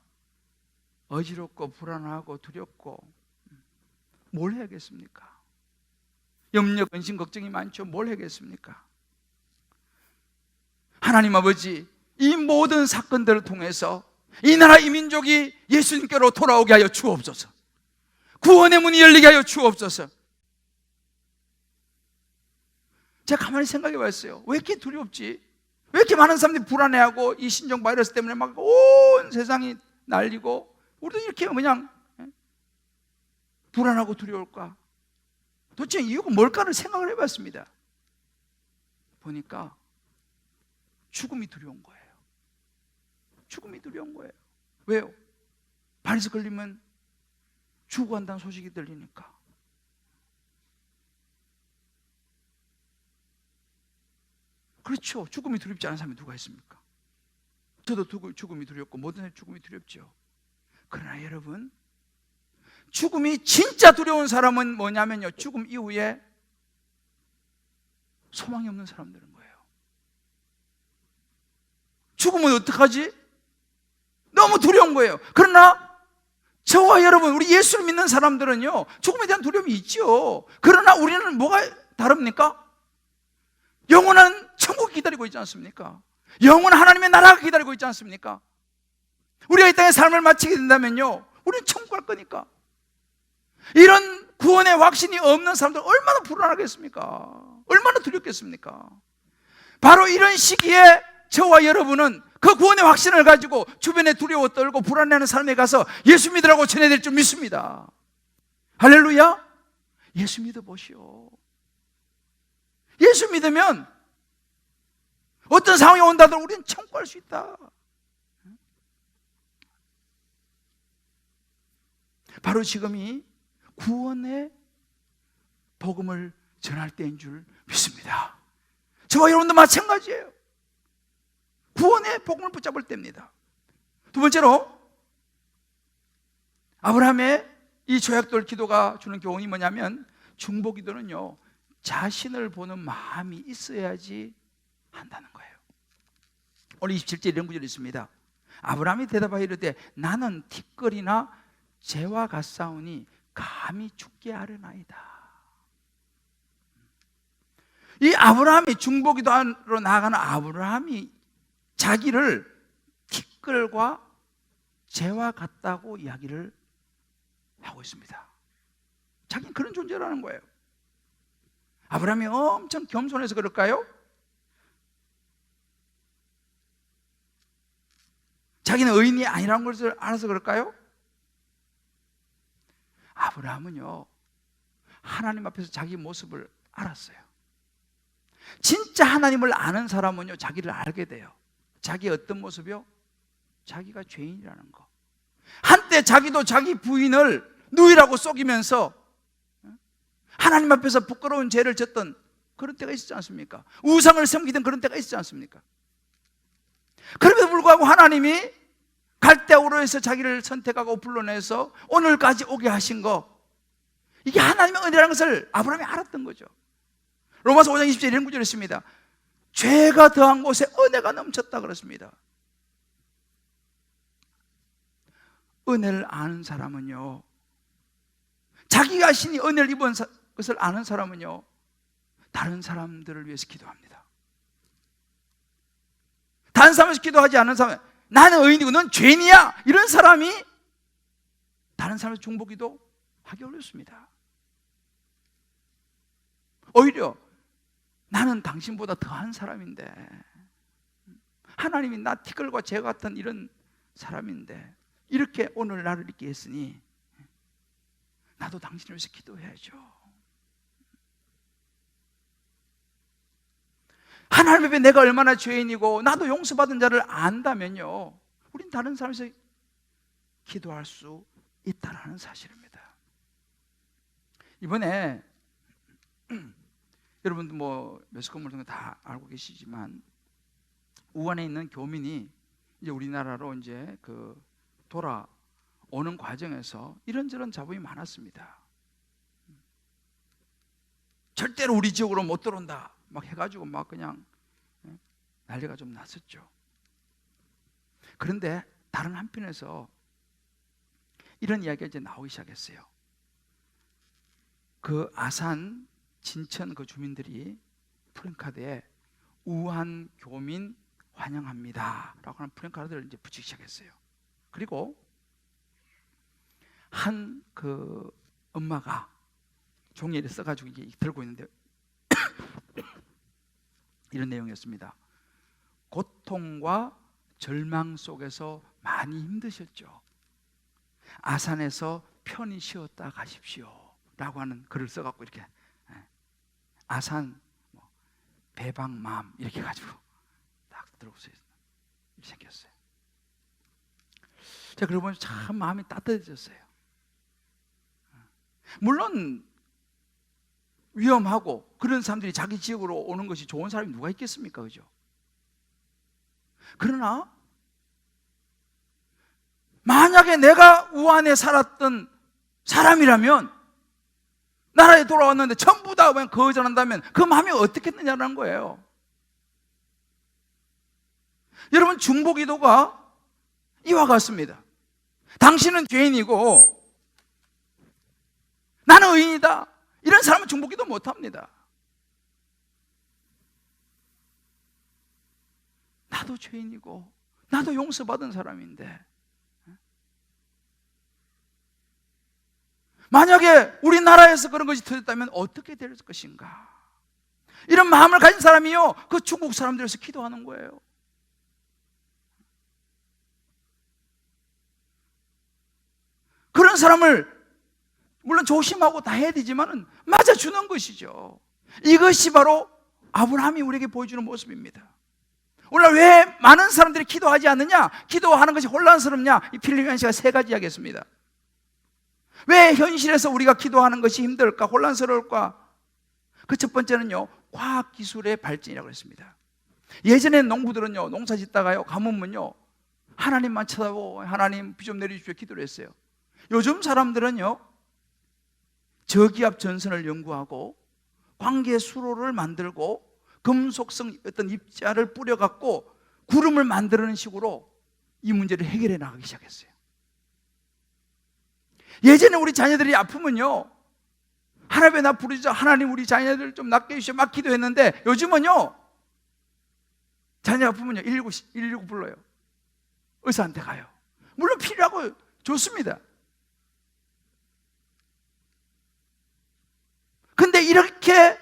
Speaker 1: 어지럽고 불안하고 두렵고 뭘 해야겠습니까? 염려, 근심, 걱정이 많죠. 뭘 해야겠습니까? 하나님 아버지, 이 모든 사건들을 통해서 이 나라 이 민족이 예수님께로 돌아오게 하여 주옵소서. 구원의 문이 열리게 하여 주옵소서. 제가 가만히 생각해 봤어요. 왜 이렇게 두렵지? 왜 이렇게 많은 사람들이 불안해하고 이 신종 바이러스 때문에 막 온 세상이 난리고 우리도 이렇게 그냥 불안하고 두려울까? 도대체 이유가 뭘까를 생각을 해봤습니다. 보니까 죽음이 두려운 거예요. 죽음이 두려운 거예요. 왜요? 바이러스 걸리면 죽어간다는 소식이 들리니까. 그렇죠. 죽음이 두렵지 않은 사람이 누가 있습니까? 저도 죽음이 두렵고 모든 사람이 죽음이 두렵죠. 그러나 여러분, 죽음이 진짜 두려운 사람은 뭐냐면요, 죽음 이후에 소망이 없는 사람들인 거예요. 죽으면 어떡하지? 너무 두려운 거예요. 그러나 저와 여러분, 우리 예수를 믿는 사람들은요, 죽음에 대한 두려움이 있죠. 그러나 우리는 뭐가 다릅니까? 영원한 천국이 기다리고 있지 않습니까? 영원한 하나님의 나라가 기다리고 있지 않습니까? 우리가 이 땅에 삶을 마치게 된다면요, 우리는 천국 갈 거니까. 이런 구원의 확신이 없는 사람들 얼마나 불안하겠습니까? 얼마나 두렵겠습니까? 바로 이런 시기에 저와 여러분은 그 구원의 확신을 가지고 주변에 두려워 떨고 불안해하는 사람에 가서 예수 믿으라고 전해야 될 줄 믿습니다. 할렐루야. 예수 믿어보시오. 예수 믿으면 어떤 상황이 온다더라도 우리는 천국 갈 수 있다. 바로 지금이 구원의 복음을 전할 때인 줄 믿습니다. 저와 여러분도 마찬가지예요. 구원의 복음을 붙잡을 때입니다. 두 번째로, 아브라함의 이 조약돌 기도가 주는 교훈이 뭐냐면, 중보 기도는요, 자신을 보는 마음이 있어야지 한다는 거예요. 오늘 27절 이런 구절이 있습니다. 아브라함이 대답하여 이르되 나는 티끌이나 재와 같사오니 감히 죽게 하려나이다. 이 아브라함이 중보기도하러 나아가는 아브라함이 자기를 티끌과 재와 같다고 이야기를 하고 있습니다. 자기는 그런 존재라는 거예요. 아브라함이 엄청 겸손해서 그럴까요? 자기는 의인이 아니라는 것을 알아서 그럴까요? 아브라함은요, 하나님 앞에서 자기 모습을 알았어요. 진짜 하나님을 아는 사람은요, 자기를 알게 돼요. 자기의 어떤 모습이요? 자기가 죄인이라는 거. 한때 자기도 자기 부인을 누이라고 속이면서 하나님 앞에서 부끄러운 죄를 졌던 그런 때가 있었지 않습니까? 우상을 섬기던 그런 때가 있었지 않습니까? 그럼에도 불구하고 하나님이 갈대아우로 해서 자기를 선택하고 불러내서 오늘까지 오게 하신 거, 이게 하나님의 은혜라는 것을 아브라함이 알았던 거죠. 로마서 5장 20절 이런 구절이 있습니다. 죄가 더한 곳에 은혜가 넘쳤다 그렇습니다. 은혜를 아는 사람은요, 자기가 신이 은혜를 입은 것을 아는 사람은요, 다른 사람들을 위해서 기도합니다. 다른 사람을 위해서 기도하지 않는 사람, 나는 의인이고 넌 죄인이야, 이런 사람이 다른 사람을 중보기도 하기 어렵습니다. 오히려 나는 당신보다 더한 사람인데, 하나님이 나 티끌과 재 같은 이런 사람인데 이렇게 오늘 나를 있게 했으니 나도 당신을 위해서 기도해야죠. 하나님 앞에 내가 얼마나 죄인이고 나도 용서받은 자를 안다면요, 우린 다른 사람에서 기도할 수 있다는 사실입니다. 이번에 여러분도 뭐 매스컴을 통해 다 알고 계시지만, 우한에 있는 교민이 이제 우리나라로 이제 돌아오는 과정에서 이런저런 잡음이 많았습니다. 절대로 우리 지역으로 못 들어온다 막 해가지고 막 그냥 난리가 좀 났었죠. 그런데 다른 한편에서 이런 이야기가 이제 나오기 시작했어요. 그 아산 진천 그 주민들이 프랜카드에 우한 교민 환영합니다 라고 하는 프랜카드를 이제 붙이기 시작했어요. 그리고 한 엄마가 종이를 써가지고 이게 들고 있는데 이런 내용이었습니다. 고통과 절망 속에서 많이 힘드셨죠. 아산에서 편히 쉬었다 가십시오 라고 하는 글을 써갖고 이렇게 아산 배방맘 이렇게 가지고 딱 들어오세요. 이렇게 생겼어요. 제가 그러고 보면 참 마음이 따뜻해졌어요. 물론 위험하고 그런 사람들이 자기 지역으로 오는 것이 좋은 사람이 누가 있겠습니까? 그죠? 그러나 만약에 내가 우한에 살았던 사람이라면, 나라에 돌아왔는데 전부 다 거절한다면 그 마음이 어떻겠느냐는 거예요. 여러분, 중보기도가 이와 같습니다. 당신은 죄인이고 나는 의인이다, 이런 사람은 중보기도 못합니다. 나도 죄인이고 나도 용서받은 사람인데, 만약에 우리나라에서 그런 것이 터졌다면 어떻게 될 것인가, 이런 마음을 가진 사람이요, 그 중국 사람들에서 기도하는 거예요. 그런 사람을 물론 조심하고 다 해야 되지만 맞아주는 것이죠. 이것이 바로 아브라함이 우리에게 보여주는 모습입니다. 오늘 왜 많은 사람들이 기도하지 않느냐, 기도하는 것이 혼란스럽냐, 이 필리핀 씨가 세 가지 이야기했습니다. 왜 현실에서 우리가 기도하는 것이 힘들까, 혼란스러울까? 그 첫 번째는요, 과학기술의 발전이라고 했습니다. 예전에 농부들은요, 농사 짓다가요, 가뭄은요, 하나님만 쳐다보고 하나님 비 좀 내려주십시오 기도를 했어요. 요즘 사람들은요, 저기압 전선을 연구하고 광계 수로를 만들고 금속성 어떤 입자를 뿌려갖고 구름을 만드는 식으로 이 문제를 해결해 나가기 시작했어요. 예전에 우리 자녀들이 아프면요, 하나님의 나 부르자, 하나님 우리 자녀들 좀 낫게 해주시오 막 기도했는데, 요즘은요, 자녀 아프면요 119 불러요. 의사한테 가요. 물론 필요하고 좋습니다. 근데 이렇게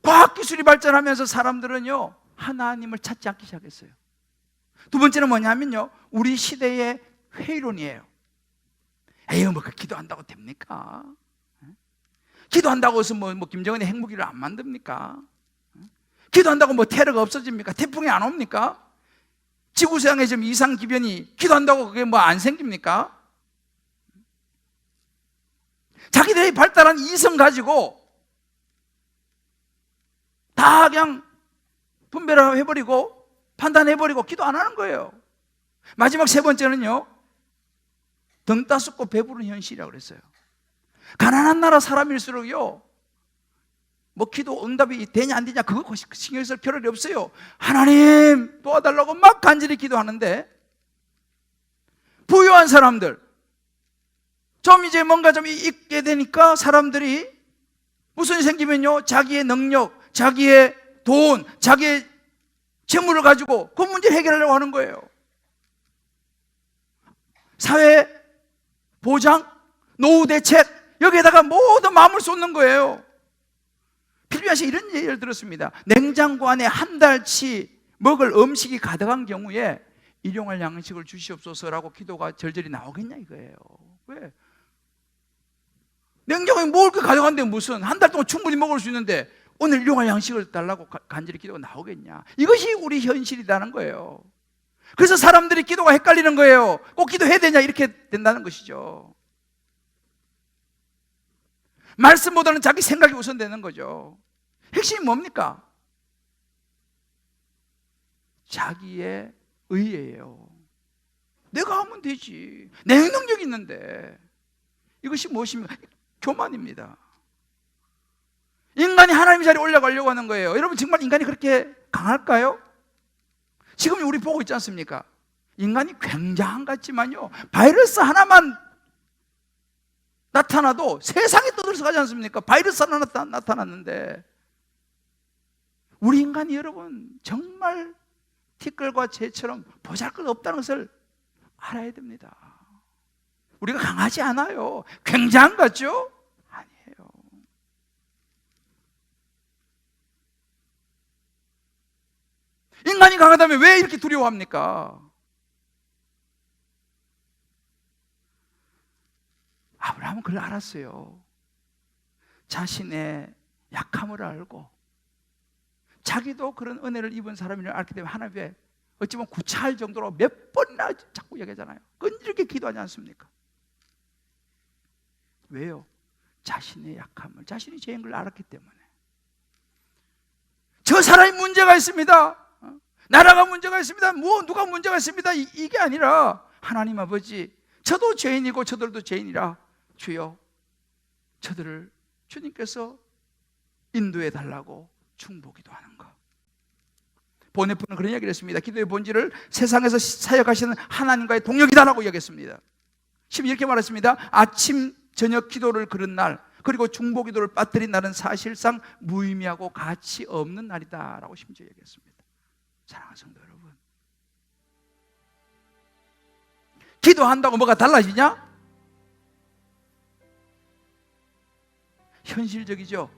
Speaker 1: 과학기술이 발전하면서 사람들은요, 하나님을 찾지 않기 시작했어요. 두 번째는 뭐냐면요, 우리 시대의 회의론이에요. 에이, 뭐 기도한다고 됩니까? 기도한다고 해서 뭐 김정은이 핵무기를 안 만듭니까? 기도한다고 뭐 테러가 없어집니까? 태풍이 안 옵니까? 지구상에 좀 이상 기변이 기도한다고 그게 뭐 안 생깁니까? 자기들이 발달한 이성 가지고 다 그냥 분별을 해버리고 판단해버리고 기도 안 하는 거예요. 마지막 세 번째는요, 등 따숩고 배부른 현실이라고 그랬어요. 가난한 나라 사람일수록요, 뭐 기도 응답이 되냐 안 되냐 그거 신경 쓸 필요가 없어요. 하나님 도와달라고 막 간절히 기도하는데, 부유한 사람들 좀 이제 뭔가 좀 있게 되니까 사람들이 무슨 일이 생기면요, 자기의 능력, 자기의 돈, 자기의 재물을 가지고 그 문제를 해결하려고 하는 거예요. 사회 보장, 노후 대책, 여기에다가 모두 마음을 쏟는 거예요. 필리핀 씨 이런 예를 들었습니다. 냉장고 안에 한 달치 먹을 음식이 가득한 경우에 일용할 양식을 주시옵소서라고 기도가 절절히 나오겠냐 이거예요. 왜? 냉장고에 먹을 게 가득한데 무슨 한 달 동안 충분히 먹을 수 있는데 오늘 일용할 양식을 달라고 간절히 기도가 나오겠냐. 이것이 우리 현실이라는 거예요. 그래서 사람들이 기도가 헷갈리는 거예요. 꼭 기도해야 되냐 이렇게 된다는 것이죠. 말씀보다는 자기 생각이 우선되는 거죠. 핵심이 뭡니까? 자기의 의예요. 내가 하면 되지, 내 능력이 있는데. 이것이 무엇입니까? 교만입니다. 인간이 하나님의 자리에 올라가려고 하는 거예요. 여러분 정말 인간이 그렇게 강할까요? 지금 우리 보고 있지 않습니까? 인간이 굉장한 것 같지만요, 바이러스 하나만 나타나도 세상이 떠들썩하지 않습니까? 바이러스 하나 나타났는데 우리 인간이 여러분 정말 티끌과 재처럼 보잘것없다는 것을 알아야 됩니다. 우리가 강하지 않아요. 굉장한 것 같죠? 아니에요. 인간이 강하다면 왜 이렇게 두려워합니까? 아브라함은 그걸 알았어요. 자신의 약함을 알고 자기도 그런 은혜를 입은 사람을 알기 때문에 하나님께 어찌 보면 구차할 정도로 몇 번이나 자꾸 얘기하잖아요. 끈질기게 기도하지 않습니까? 왜요? 자신의 약함을, 자신이 죄인 걸 알았기 때문에. 저 사람이 문제가 있습니다, 나라가 문제가 있습니다, 누가 문제가 있습니다, 이게 아니라 하나님 아버지, 저도 죄인이고 저들도 죄인이라 주여 저들을 주님께서 인도해 달라고 중보기도 하는 것. 보네프는 그런 이야기를 했습니다. 기도의 본질을 세상에서 사역하시는 하나님과의 동역이다라고 이야기했습니다. 심지어 이렇게 말했습니다. 아침 저녁 기도를 그런 날, 그리고 중보기도를 빠뜨린 날은 사실상 무의미하고 가치 없는 날이다라고 심지어 얘기했습니다. 사랑하는 성도 여러분, 기도한다고 뭐가 달라지냐? 현실적이죠.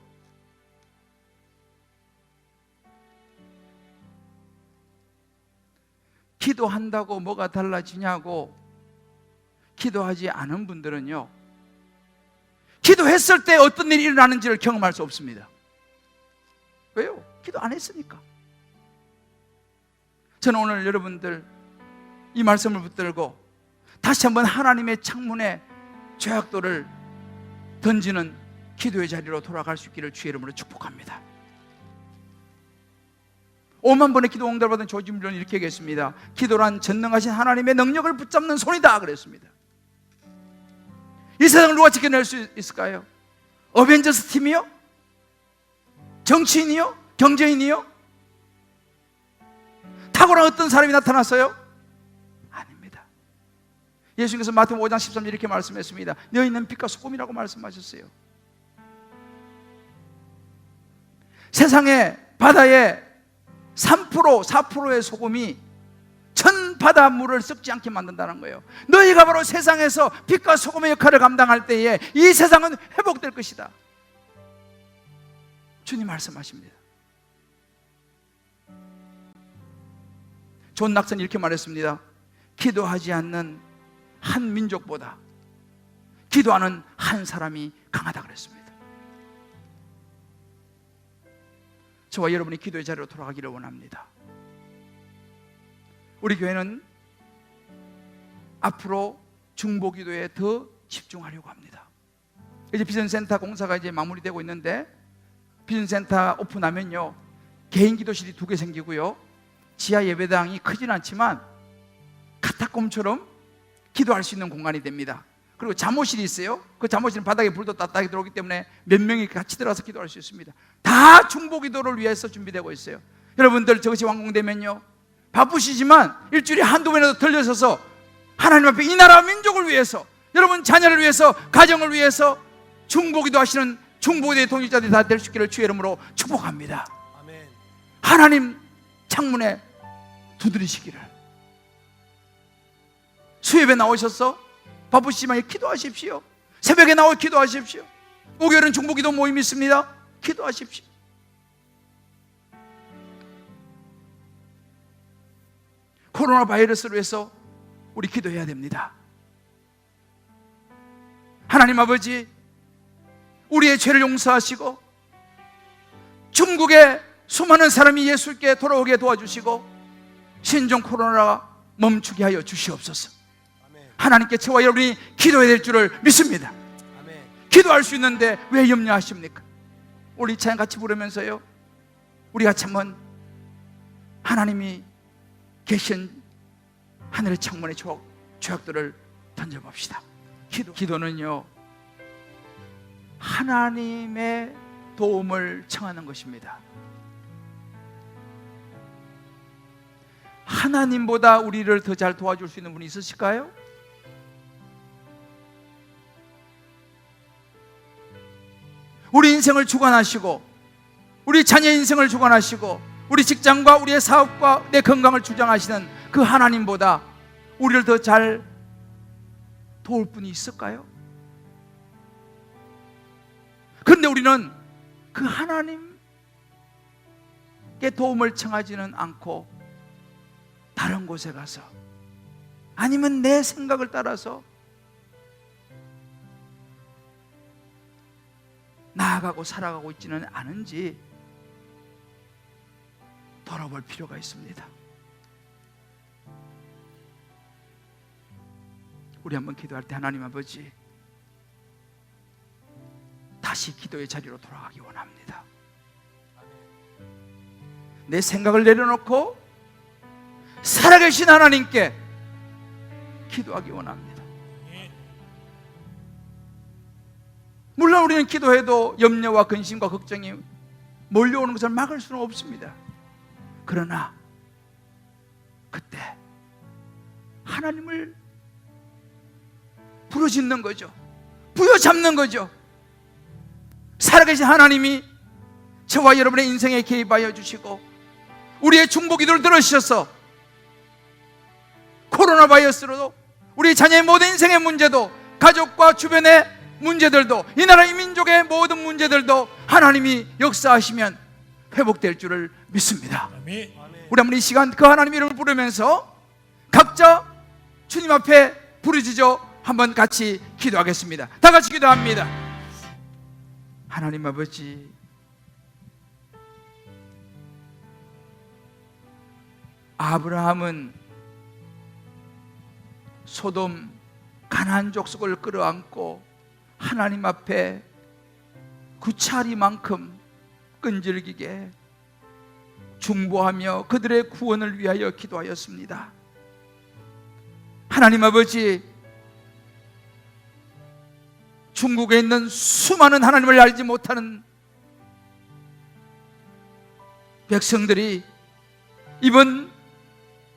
Speaker 1: 기도한다고 뭐가 달라지냐고, 기도하지 않은 분들은요, 기도했을 때 어떤 일이 일어나는지를 경험할 수 없습니다. 왜요? 기도 안 했으니까. 저는 오늘 여러분들 이 말씀을 붙들고 다시 한번 하나님의 창문에 죄악도를 던지는 기도의 자리로 돌아갈 수 있기를 주의 이름으로 축복합니다. 5만 번의 기도 응답을 받은 조지 뮬러는 이렇게 얘기했습니다. 기도란 전능하신 하나님의 능력을 붙잡는 손이다 그랬습니다. 이 세상을 누가 지켜낼 수 있을까요? 어벤져스 팀이요? 정치인이요? 경제인이요? 탁월한 어떤 사람이 나타났어요? 아닙니다. 예수님께서 마태복음 5장 13절 이렇게 말씀했습니다. 너희는 빛과 소금이라고 말씀하셨어요. 세상에 바다에 3%, 4%의 소금이 전 바닷물을 썩지 않게 만든다는 거예요. 너희가 바로 세상에서 빛과 소금의 역할을 감당할 때에 이 세상은 회복될 것이다. 주님 말씀하십니다. 존 낙선이 이렇게 말했습니다. 기도하지 않는 한 민족보다 기도하는 한 사람이 강하다 그랬습니다. 저와 여러분이 기도의 자리로 돌아가기를 원합니다. 우리 교회는 앞으로 중보기도에 더 집중하려고 합니다. 이제 비전센터 공사가 이제 마무리되고 있는데, 비전센터 오픈하면요 개인 기도실이 2개 생기고요, 지하 예배당이 크진 않지만 카타콤처럼 기도할 수 있는 공간이 됩니다. 그리고 잠옷실이 있어요. 그 잠옷실은 바닥에 불도 따뜻하게 들어오기 때문에 몇 명이 같이 들어가서 기도할 수 있습니다. 다 중보기도를 위해서 준비되고 있어요. 여러분들 저것이 완공되면요 바쁘시지만 일주일에 한두 번이라도 들려서서 하나님 앞에 이 나라 민족을 위해서, 여러분 자녀를 위해서, 가정을 위해서 중보기도 하시는 중보기도의 동역자들이 다 될 수 있기를 주의 이름으로 축복합니다.
Speaker 2: 아멘.
Speaker 1: 하나님 창문에 두드리시기를. 수협에 나오셔서 바쁘시지만 기도하십시오. 새벽에 나와 기도하십시오. 목요일은 중보기도 모임이 있습니다. 기도하십시오. 코로나 바이러스로 해서 우리 기도해야 됩니다. 하나님 아버지, 우리의 죄를 용서하시고 중국의 수많은 사람이 예수께 돌아오게 도와주시고 신종 코로나가 멈추게 하여 주시옵소서.
Speaker 2: 아멘.
Speaker 1: 하나님께 저와 여러분이 기도해야 될 줄을 믿습니다.
Speaker 2: 아멘.
Speaker 1: 기도할 수 있는데 왜 염려하십니까? 우리 찬양 같이 부르면서요 우리 같이 한번 하나님이 계신 하늘의 창문의 조약들을 던져봅시다. 기도는요 하나님의 도움을 청하는 것입니다. 하나님보다 우리를 더 잘 도와줄 수 있는 분이 있으실까요? 우리 인생을 주관하시고 우리 자녀 인생을 주관하시고 우리 직장과 우리의 사업과 내 건강을 주장하시는 그 하나님보다 우리를 더 잘 도울 분이 있을까요? 그런데 우리는 그 하나님께 도움을 청하지는 않고 다른 곳에 가서 아니면 내 생각을 따라서 나아가고 살아가고 있지는 않은지 돌아볼 필요가 있습니다. 우리 한번 기도할 때 하나님 아버지 다시 기도의 자리로 돌아가기 원합니다. 내 생각을 내려놓고 살아계신 하나님께 기도하기 원합니다. 물론 우리는 기도해도 염려와 근심과 걱정이 몰려오는 것을 막을 수는 없습니다. 그러나 그때 하나님을 부르짖는 거죠. 부여잡는 거죠. 살아계신 하나님이 저와 여러분의 인생에 개입하여 주시고 우리의 중보기도를 들으셔서 코로나 바이러스로도 우리 자녀의 모든 인생의 문제도 가족과 주변의 문제들도 이 나라 이 민족의 모든 문제들도 하나님이 역사하시면 회복될 줄을 믿습니다. 우리 한번 이 시간 그 하나님 이름을 부르면서 각자 주님 앞에 부르짖어 한번 같이 기도하겠습니다. 다 같이 기도합니다. 하나님 아버지, 아브라함은 소돔 가나안 족속을 끌어안고 하나님 앞에 구차리만큼 끈질기게 중보하며 그들의 구원을 위하여 기도하였습니다. 하나님 아버지, 중국에 있는 수많은 하나님을 알지 못하는 백성들이 이번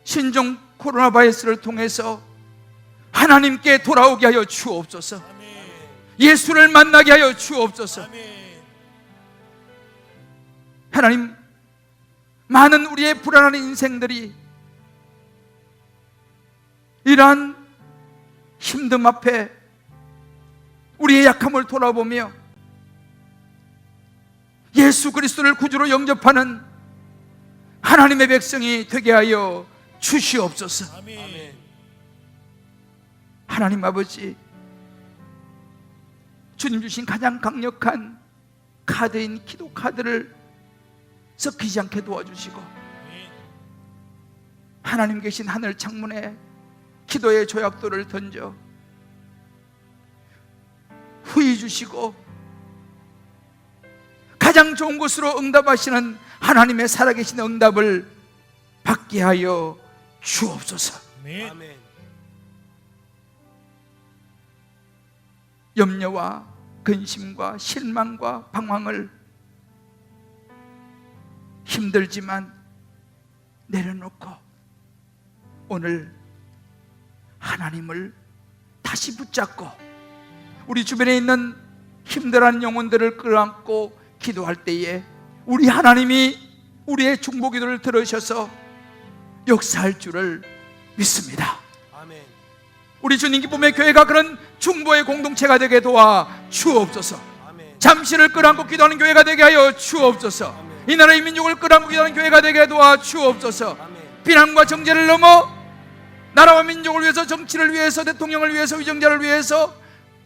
Speaker 1: 신종 코로나 바이러스를 통해서 하나님께 돌아오게 하여 주옵소서. 예수를 만나게 하여 주옵소서. 하나님, 많은 우리의 불안한 인생들이 이러한 힘듦 앞에 우리의 약함을 돌아보며 예수 그리스도를 구주로 영접하는 하나님의 백성이 되게 하여 주시옵소서.
Speaker 2: 아멘.
Speaker 1: 하나님 아버지, 주님 주신 가장 강력한 카드인 기도 카드를 섞이지 않게 도와주시고, 하나님 계신 하늘 창문에 기도의 조약돌을 던져 후히 주시고 가장 좋은 곳으로 응답하시는 하나님의 살아계신 응답을 받게 하여 주옵소서.
Speaker 2: 아멘.
Speaker 1: 염려와 근심과 실망과 방황을 힘들지만 내려놓고 오늘 하나님을 다시 붙잡고 우리 주변에 있는 힘들어하는 영혼들을 끌어안고 기도할 때에 우리 하나님이 우리의 중보 기도를 들으셔서 역사할 줄을 믿습니다.
Speaker 2: 아멘.
Speaker 1: 우리 주님 기쁨의 교회가 그런 중보의 공동체가 되게 도와 주옵소서.
Speaker 2: 아멘.
Speaker 1: 잠시를 끌어안고 기도하는 교회가 되게 하여 주옵소서.
Speaker 2: 아멘.
Speaker 1: 이 나라의 민족을 끌어안고 기도하는 교회가 되게 도와 주옵소서.
Speaker 2: 아멘.
Speaker 1: 비난과 정죄를 넘어 나라와 민족을 위해서, 정치를 위해서, 대통령을 위해서, 위정자를 위해서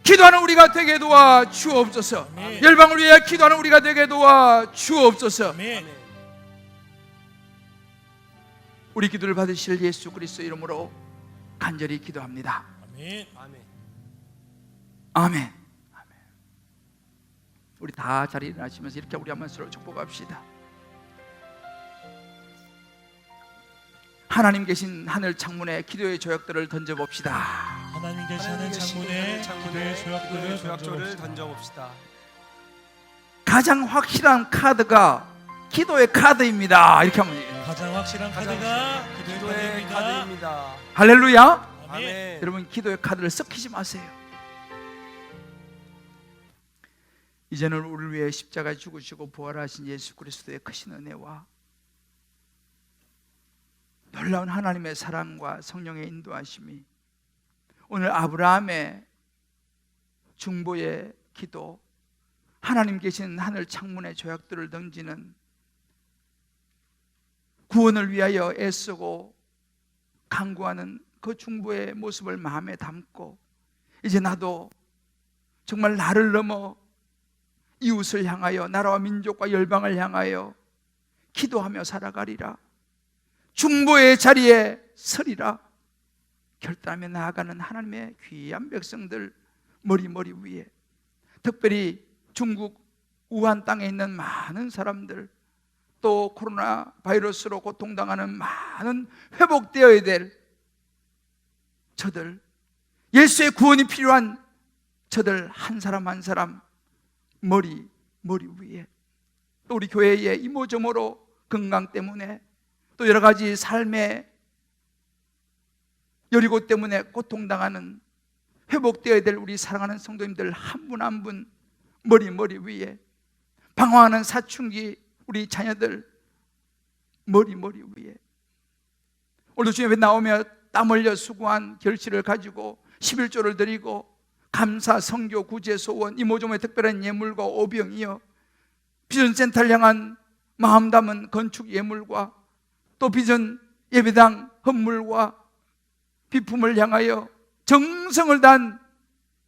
Speaker 1: 기도하는 우리가 되게 도와 주옵소서.
Speaker 2: 아멘.
Speaker 1: 열방을 위해 기도하는 우리가 되게 도와 주옵소서.
Speaker 2: 아멘.
Speaker 1: 우리 기도를 받으실 예수 그리스도 이름으로 간절히 기도합니다.
Speaker 2: 아멘. 아멘.
Speaker 1: 아멘. 아멘. 우리 다 자리에 일어나시면서 이렇게 우리 한번 서로 축복합시다. 하나님 계신 하늘 창문에 기도의 조약들을 던져봅시다.
Speaker 2: 하나님 계시는 창문에 기도의 조약돌을 던져봅시다.
Speaker 1: 가장 확실한 카드가 기도의 카드입니다. 이렇게 하면 돼요.
Speaker 2: 가장 확실한 카드가 기도의 카드입니다.
Speaker 1: 할렐루야.
Speaker 2: 아멘.
Speaker 1: 여러분, 기도의 카드를 섞이지 마세요. 이제는 우리를 위해 십자가에 죽으시고 부활하신 예수 그리스도의 크신 은혜와 놀라운 하나님의 사랑과 성령의 인도하심이 오늘 아브라함의 중보의 기도, 하나님 계신 하늘 창문에 조약들을 던지는 구원을 위하여 애쓰고 간구하는 그 중보의 모습을 마음에 담고 이제 나도 정말 나를 넘어 이웃을 향하여, 나라와 민족과 열방을 향하여 기도하며 살아가리라, 중보의 자리에 서리라 결단하며 나아가는 하나님의 귀한 백성들 머리 위에, 특별히 중국 우한 땅에 있는 많은 사람들, 또 코로나 바이러스로 고통당하는 많은 회복되어야 될 저들, 예수의 구원이 필요한 저들 한 사람 한 사람 머리 위에, 또 우리 교회의 이모저모로 건강 때문에, 또 여러 가지 삶의 여리고 때문에 고통당하는, 회복되어야 될 우리 사랑하는 성도님들 한 분 한 분 머리 위에, 방황하는 사춘기 우리 자녀들 머리 위에, 오늘도 주님 앞에 나오며 땀 흘려 수고한 결실을 가지고 11조를 드리고 감사, 성교, 구제, 소원, 이모저모의 특별한 예물과 오병이여, 비전센터를 향한 마음 담은 건축 예물과 또 비전 예배당 헌물과 비품을 향하여 정성을 다한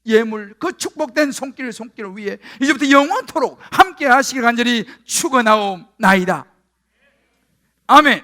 Speaker 1: 예물, 그 축복된 손길을 위해 이제부터 영원토록 함께 하시길 간절히 축원하옵나이다. 아멘.